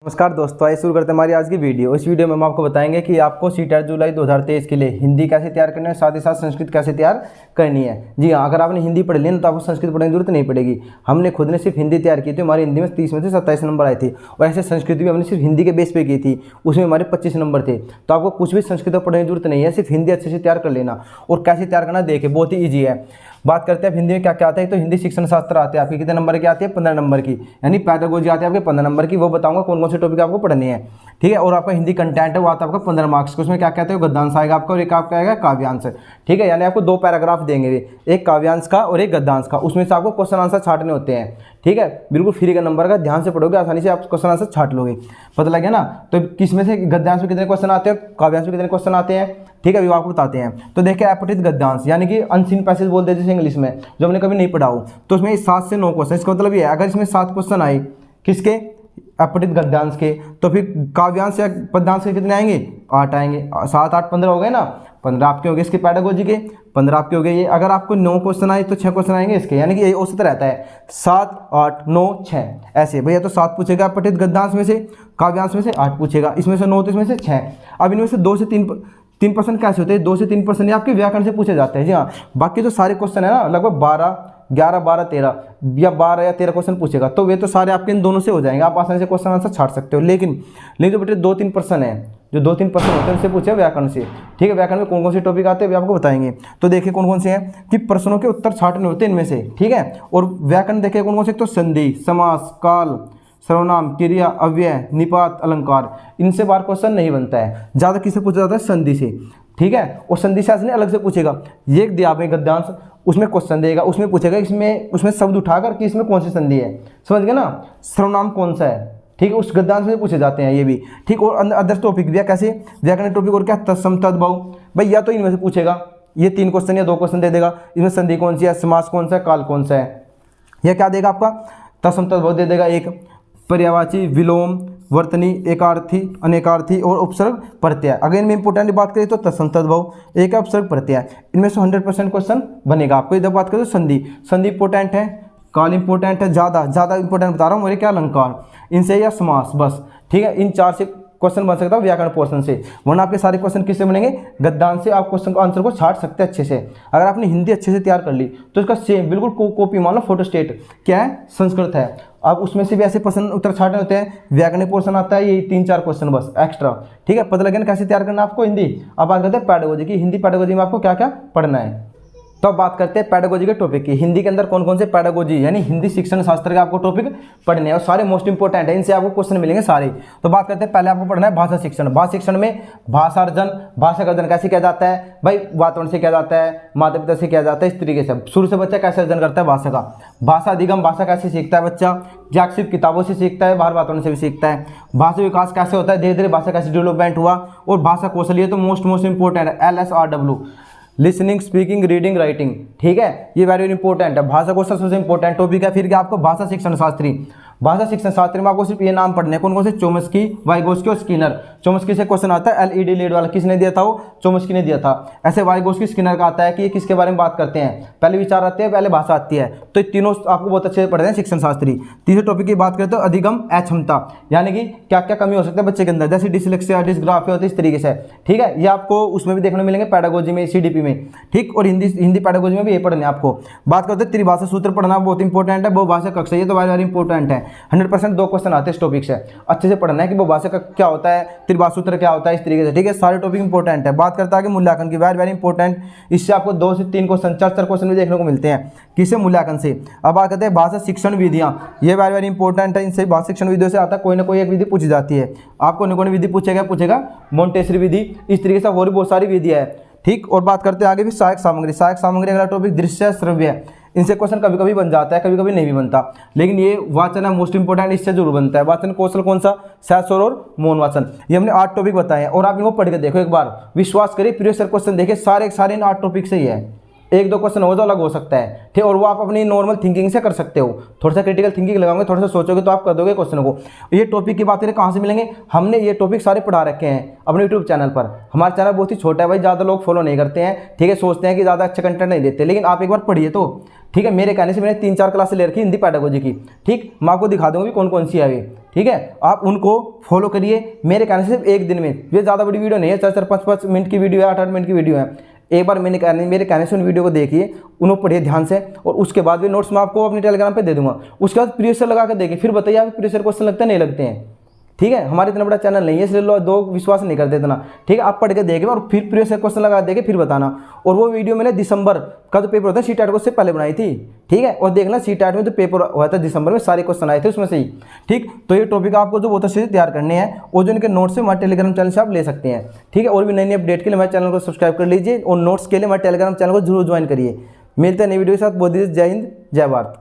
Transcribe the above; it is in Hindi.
नमस्कार दोस्तों, आइए शुरू करते हैं हमारी आज की वीडियो। इस वीडियो में हम आपको बताएंगे कि आपको सीटेट जुलाई 2023 के लिए हिंदी कैसे तैयार करनी है, साथ ही साथ संस्कृत कैसे तैयार करनी है। जी हाँ, अगर आपने हिंदी पढ़ ली ना तो आपको संस्कृत पढ़ने की जरूरत नहीं पड़ेगी। हमने खुद ने सिर्फ हिंदी तैयार की थी, हमारी हिंदी में 30 में से 27 नंबर आए थे। और ऐसे संस्कृत भी हमने सिर्फ हिंदी के बेस पे की थी, उसमें हमारे 25 नंबर थे। तो आपको कुछ भी संस्कृत पढ़ने की जरूरत नहीं है, सिर्फ हिंदी अच्छे से तैयार कर लेना। और कैसे तैयार करना देखे, बहुत ही ईजी है। बात करते हैं हिंदी में क्या क्या आता है। तो हिंदी शिक्षण शास्त्र आते हैं आपके कितने नंबर की आती है, 15 नंबर की, यानी पैडागोजी आती है आपके 15 नंबर की। वो बताऊंगा कौन कौन से टॉपिक आपको पढ़ने हैं, ठीक है। और आपका हिंदी कंटेंट है वो आता है आपका 15 मार्क्स का। उसमें क्या कहते हैं, गद्यांश आएगा आपका और एक आपका आएगा काव्यांश, ठीक है। यानी आपको 2 पैराग्राफ देंगे, एक काव्यांश का और एक गद्यांश का। उसमें से आपको क्वेश्चन आंसर छाटने होते हैं, ठीक है। बिल्कुल फ्री का नंबर का, ध्यान से पढ़ोगे आसानी से आप क्वेश्चन आंसर छाट लोगे। पता लगे ना। तो किस में से गद्यांश में कितने क्वेश्चन आते हैं, काव्यांश में कितने क्वेश्चन आते हैं, ठीक है, अभी आपको बताते हैं। तो देखिए, अपठित गद्यांश यानी कि अनसीन पैसेज बोलते हैं जैसे इंग्लिश में, जो हमने कभी नहीं पढ़ा हो। तो उसमें 7 से 9 क्वेश्चन। इसका मतलब ये है, अगर इसमें 7 क्वेश्चन आए किसके, अपठित गद्यांश के, तो फिर काव्यांश या पद्यांश के कितने आएंगे, 8 आएंगे। 7, 8, 15 हो गए ना। 15 आपके हो गए इसके पैडागोजी के, 15 आपके हो गए ये। अगर आपको 9 क्वेश्चन आए तो 6 क्वेश्चन आएंगे इसके, यानी कि ये औसत रहता है 7, 8, 9, 6 ऐसे। भैया तो 7 पूछेगा अपठित गद्यांश में से, काव्यांश में से 8 पूछेगा, इसमें से 9 तो इसमें से 6। अब इनमें से 2 से 3% कैसे होते हैं, 2 से 3% आपके व्याकरण से पूछे जाते हैं। जी हाँ, बाकी जो सारे क्वेश्चन है ना, लगभग 11, 12, 13 या 12 या 13 क्वेश्चन पूछेगा, तो वे तो सारे आपके इन दोनों से हो जाएंगे, आप आसानी से क्वेश्चन आंसर छाट सकते हो। लेकिन जो बेटे 2-3% है, जो 2-3% होते हैं उनसे पूछे व्याकरण से, ठीक है। व्याकरण में कौन कौन से टॉपिक आते हैं वे आपको बताएंगे। तो देखिए कौन कौन से हैं कि प्रश्नों के उत्तर छाटने होते हैं इनमें से, ठीक है। और व्याकरण देखिए कौन कौन से, तो संधि, समास, काल, सर्वनाम, क्रिया, अव्यय, निपात, अलंकार, इनसे बार क्वेश्चन नहीं बनता है। ज़्यादा किससे पूछा जाता है, संधि से, ठीक है। और संधि से नहीं अलग से पूछेगा। ये एक दिया आपने गद्यांश, उसमें क्वेश्चन देगा, उसमें पूछेगा उसमें शब्द उठाकर कि इसमें कौन सी संधि है, समझ गए ना। सर्वनाम कौन सा है, ठीक है, उस गद्यांश में पूछे जाते हैं ये भी, ठीक। और अदर टॉपिक भी कैसे, व्याकरण टॉपिक और क्या, तत्सम, तद्भव, भाई या तो इनमें से पूछेगा, ये 3 क्वेश्चन या 2 क्वेश्चन दे देगा, इसमें संधि कौन सी है, समास कौन सा है, काल कौन सा है। यह क्या देगा आपका, तत्सम तद्भव दे देगा एक, पर्यायवाची, विलोम, वर्तनी, एकार्थी, अनेकार्थी और उपसर्ग प्रत्यय। अगर इनमें इंपोर्टेंट बात करें तो तत्सम तद्भव, एक है उपसर्ग प्रत्यय। इनमें से 100% क्वेश्चन बनेगा आपको। इधर बात करें तो संधि इंपोर्टेंट है, काल इंपोर्टेंट है, ज़्यादा इंपोर्टेंट बता रहा हूँ, मेरे क्या अलंकार, इनसे या समास, बस, ठीक है। इन 4 से क्वेश्चन बन सकता है व्याकरण पोर्शन से, वरना आपके सारे क्वेश्चन किससे बनेंगे, गद्यांश से। आप क्वेश्चन का आंसर को छाट सकते हैं अच्छे से। अगर आपने हिंदी अच्छे से तैयार कर ली तो इसका सेम बिल्कुल कॉपी, मान लो फोटोस्टेट क्या है, संस्कृत है। अब उसमें से भी ऐसे प्रश्न उत्तर छाटने होते हैं। व्याकरण पोर्शन आता है ये 3-4 क्वेश्चन बस एक्स्ट्रा, ठीक है। पता लगे ना कैसे तैयार करना आपको हिंदी। अब बात करते हैं पैडागोजी की। हिंदी पैडागोजी में आपको क्या क्या पढ़ना है। तो अब बात करते हैं पैडागोजी के टॉपिक की। हिंदी के अंदर कौन कौन से पैडागोजी यानी हिंदी शिक्षण शास्त्र के आपको टॉपिक पढ़ने हैं, और सारे मोस्ट इंपोर्टेंट है, इनसे आपको क्वेश्चन मिलेंगे सारे। तो बात करते हैं, पहले आपको पढ़ना है भाषा शिक्षण। भाषा शिक्षण में भाषार्जन, भाषा का अर्जन कैसे किया जाता है, भाई वातावरण से किया जाता है, माता पिता से किया जाता है, इस तरीके से शुरू से बच्चा कैसे अर्जन करता है भाषा का। भाषा अधिगम, भाषा कैसे सीखता है बच्चा, क्या सिर्फ किताबों से सीखता है, बाहर वातावरण से भी सीखता है। भाषा विकास कैसे होता है, धीरे धीरे भाषा कैसे डेवलपमेंट हुआ। और भाषा कौशल, ये तो मोस्ट इंपोर्टेंट है, LSRW, listening, speaking, reading, writing, ठीक है। ये वेरी इंपॉर्टेंट है। भाषा कौशल सबसे इंपॉर्टेंट टॉपिक है। फिर क्या आपको भाषा शिक्षण शास्त्री। भाषा शिक्षण शास्त्र में आपको सिर्फ ये नाम पढ़ने हैं, कौन कौन से, चोम्स्की, वाइगोस्की और स्किनर। चोम्स्की से क्वेश्चन आता है, LED लीड वाला किसने दिया था, वो चोम्स्की ने दिया था। ऐसे वाइगोस्की, स्किनर का आता है कि ये किसके बारे में बात करते हैं, पहले विचार आते हैं, पहले भाषा आती है। तो ये तीनों आपको बहुत अच्छे से पढ़ते हैं शिक्षण शास्त्री। तीसरे टॉपिक की बात करें तो अधिगम, अक्षमता, यानी कि क्या क्या कमी हो सकता है बच्चे के अंदर, जैसे डिसलेक्सिया, डिसग्राफिया होती है, इस तरीके से, ठीक है। ये आपको उसमें भी देखने मिलेंगे पैडागोजी में, CDP में, ठीक। और हिंदी पैडागोजी में भी ये पढ़ने आपको। बात करते हैं त्रिभाषा सूत्र पढ़ना बहुत इंपॉर्टेंट है। बहुभाषा कक्षा, ये तो वेरी इंपॉर्टेंट है। 100% 2 क्वेश्चन आते हैं इस टॉपिक से, अच्छे से पढ़ना है कि बहुभाषा का क्या होता है, त्रिभाषा सूत्र क्या होता है, इस तरीके से, ठीक है। सारे टॉपिक इंपॉर्टेंट है। बात करता है कि मूल्यांकन की, वेरी इंपॉर्टेंट। इससे आपको 2 से 3 क्वेश्चन, 4 क्वेश्चन भी देखने को मिलते हैं, किससे, मूल्यांकन से। अब बात करते हैं भाषा शिक्षण विधियां, ये वेरी इंपॉर्टेंट है। इनसे भाषा शिक्षण विधियों से आता है कोई ना कोई एक विधि पूछी जाती है। आपको न कोई विधि पूछेगा मोंटेसरी विधि, इस तरीके से और भी बहुत सारी विधियां है, ठीक। और बात करते हैं आगे भी सहायक सामग्री। सहायक सामग्री अगला टॉपिक, दृश्य, श्रव्य, इनसे क्वेश्चन कभी कभी बन जाता है, कभी कभी नहीं भी बनता, लेकिन ये वाचन है मोस्ट इंपोर्टेंट, इससे जरूर बनता है। वाचन कौशल कौन सा, सहज स्वर और मौन वाचन। ये हमने 8 टॉपिक बताए हैं और आप इनको पढ़ के देखो एक बार, विश्वास करिए प्रीवियस क्वेश्चन देखे सारे इन 8 टॉपिक से ही है। 1-2 क्वेश्चन हो तो अलग हो सकता है, ठीक। और वो आप अपनी नॉर्मल थिंकिंग से कर सकते हो, थोड़ा सा क्रिटिकल थिंकिंग लगाओगे, थोड़ा सा सोचोगे तो आप कर दोगे क्वेश्चन को। ये टॉपिक की बात करें कहाँ से मिलेंगे, हमने ये टॉपिक सारे पढ़ा रखे हैं अपने यूट्यूब चैनल पर। हमारा चैनल बहुत ही छोटा है भाई, ज़्यादा लोग फॉलो नहीं करते हैं, ठीक है, सोचते हैं कि ज़्यादा अच्छा कंटेंट नहीं देते, लेकिन आप एक बार पढ़िए तो, ठीक है। मेरे कहने से मैंने 3-4 क्लासें ले रखी हिंदी पैडागोजी की, ठीक। मैं आपको दिखा दूंगा भी कौन कौन सी है, ठीक। ठीक है, आप उनको फॉलो करिए। मेरे कहने से सिर्फ एक दिन में, ये ज़्यादा बड़ी वीडियो नहीं है, 4-4, 5-5 मिनट की वीडियो है, 8-8 मिनट की वीडियो है। एक बार मेरे कहने से उन वीडियो को देखिए, उन्होंने पढ़िए ध्यान से, और उसके बाद भी नोट्स मैं आपको अपने टेलीग्राम पे दे दूंगा। उसके बाद प्रीवियस ईयर लगा कर देखिए, फिर बताइए आप प्रीवियस ईयर क्वेश्चन लगते हैं नहीं लगते हैं। ठीक है, हमारे इतना बड़ा चैनल नहीं है, इसलिए लोग विश्वास नहीं करते इतना। ठीक है, आप पढ़ के देखें और फिर प्रीवियस ईयर क्वेश्चन लगा देखें, फिर बताना। और वो वीडियो मैंने दिसंबर का जो पेपर होता है सीटेट को, उससे पहले बनाई थी। ठीक है, और देखना सीटेट में जो पेपर हुआ था दिसंबर में, सारे क्वेश्चन आए थे उसमें से ही। ठीक, तो ये टॉपिक आपको जो बहुत अच्छे से तैयार करने हैं, और जो इनके नोट्स है हमारे टेलीग्राम चैनल से आप ले सकते हैं। ठीक है, और भी नई नई अपडेट के लिए हमारे चैनल को सब्सक्राइब कर लीजिए, और नोट्स के लिए हमारे टेलीग्राम चैनल को जरूर ज्वाइन करिए। मिलते हैं नई वीडियो के साथ। बहुत जय हिंद, जय भारत।